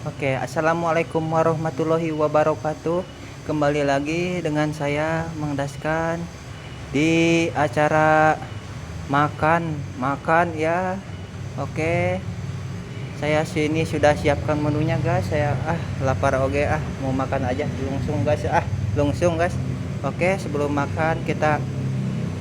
Oke, assalamualaikum warahmatullahi wabarakatuh. Kembali lagi dengan saya Mang Daskan di acara makan makan ya. Oke, saya sini sudah siapkan menunya guys. Saya lapar oke mau makan aja langsung guys langsung guys. Oke, sebelum makan kita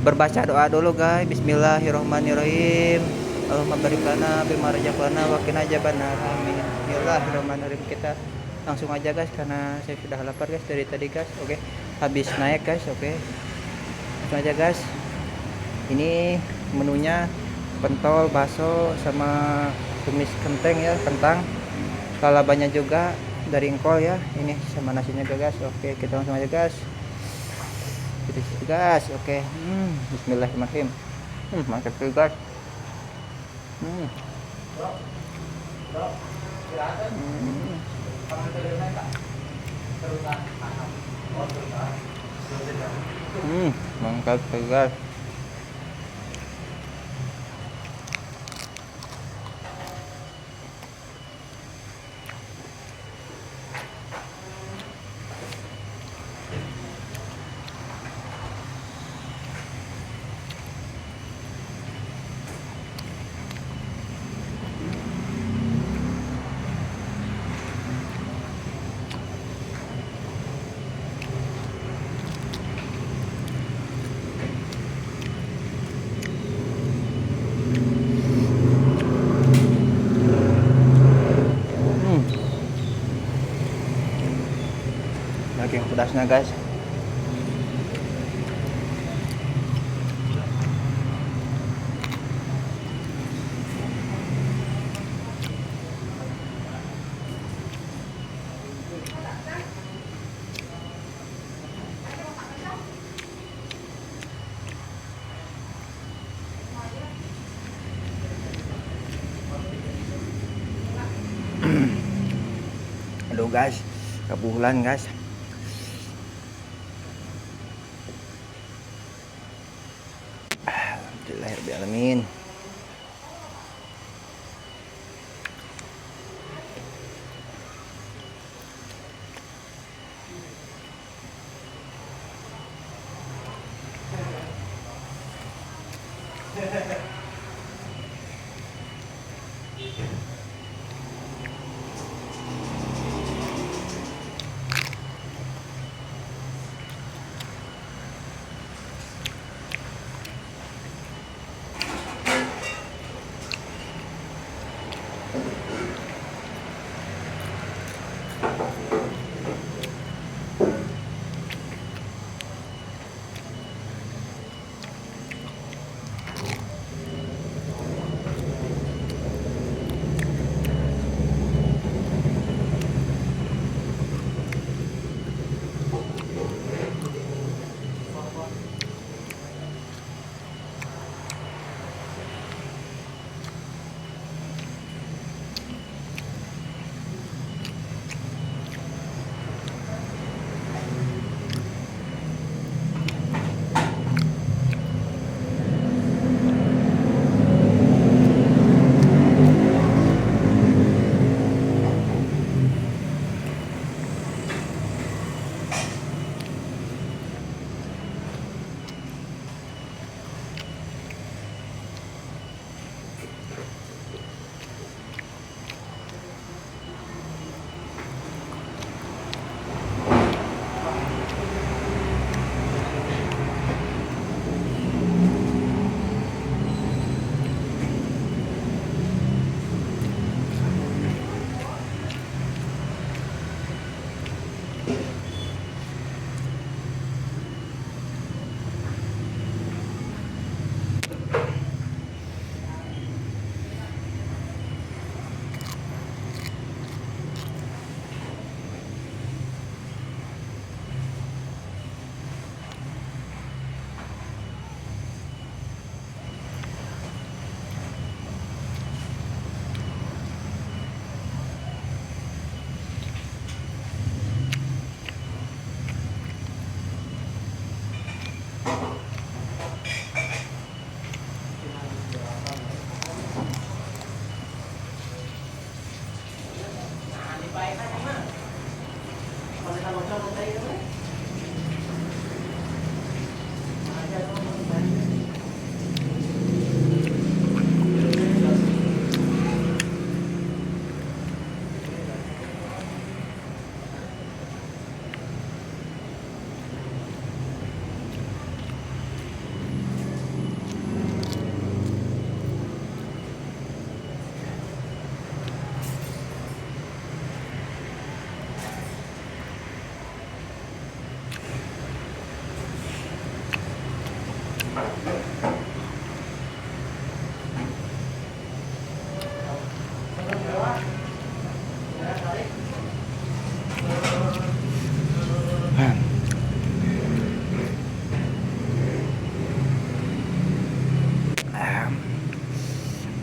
berbaca doa dulu guys. Bismillahirrahmanirrahim. Allahumma barik lana bima razaqtana wa qina adzabannar. Amin. Bismillahirrahmanirrahim. Kita langsung aja guys karena saya sudah lapar guys dari tadi guys. Oke. Habis naik guys. Oke. Langsung aja guys. Ini menunya pentol, bakso sama tumis kentang ya, kentang. Lalabanya juga dari engkol ya. Ini sama nasinya juga guys. Oke, kita langsung aja guys. Gitu guys. Oke. Bismillahirrahmanirrahim. Mantap tuh guys. Hmm. Mantap tuh guys. Daging pedasnya guys. Aduh guys, kebulan guys. Alhamdulillahirobbilalamin.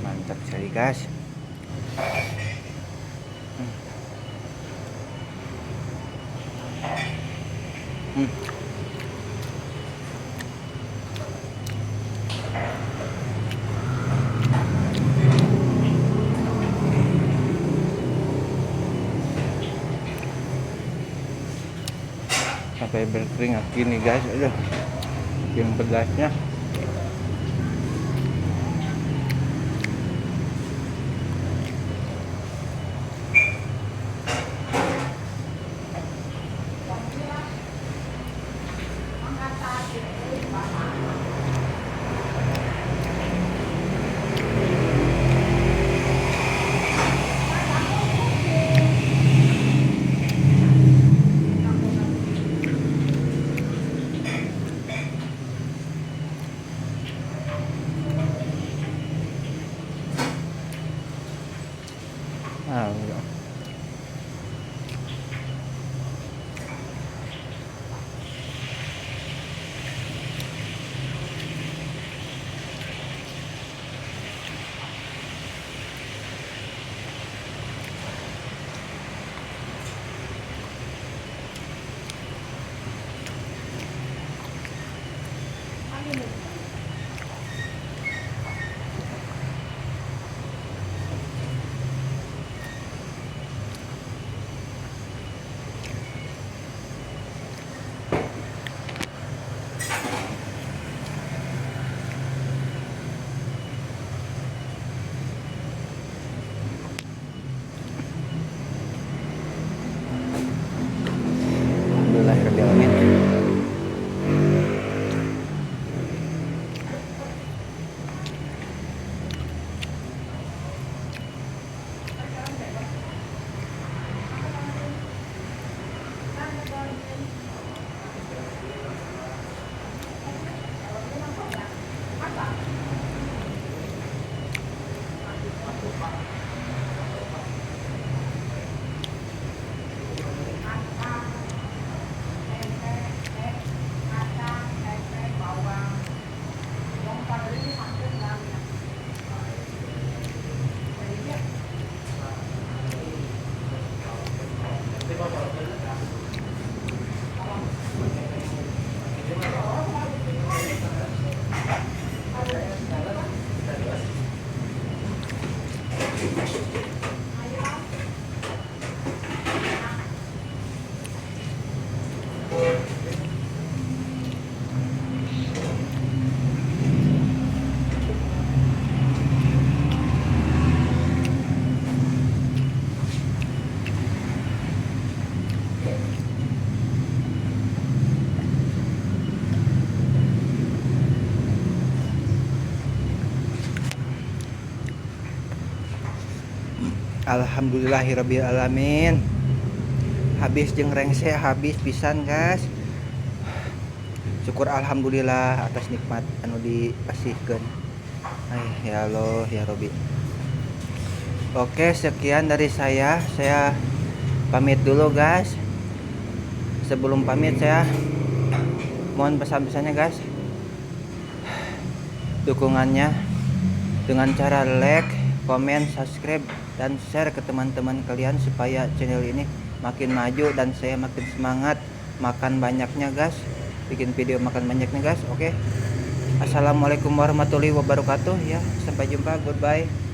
Mantap sekali guys. Sampai berkeringat gini guys, aduh, yang pedasnya. Ya. Alhamdulillahirrahmanirrahim. Alhamdulillahirabbil alamin. Habis jeung rengse habis pisan guys. Syukur alhamdulillah atas nikmat anu dipasihkeun. Ya Allah ya Robbi. Oke, sekian dari saya. Saya pamit dulu guys. Sebelum pamit saya mohon pesan-pesannya guys. Dukungannya dengan cara like, komen, subscribe, dan share ke teman-teman kalian supaya channel ini makin maju dan saya makin semangat makan banyaknya guys, bikin video makan banyaknya guys. Oke, assalamualaikum warahmatullahi wabarakatuh ya, sampai jumpa, goodbye.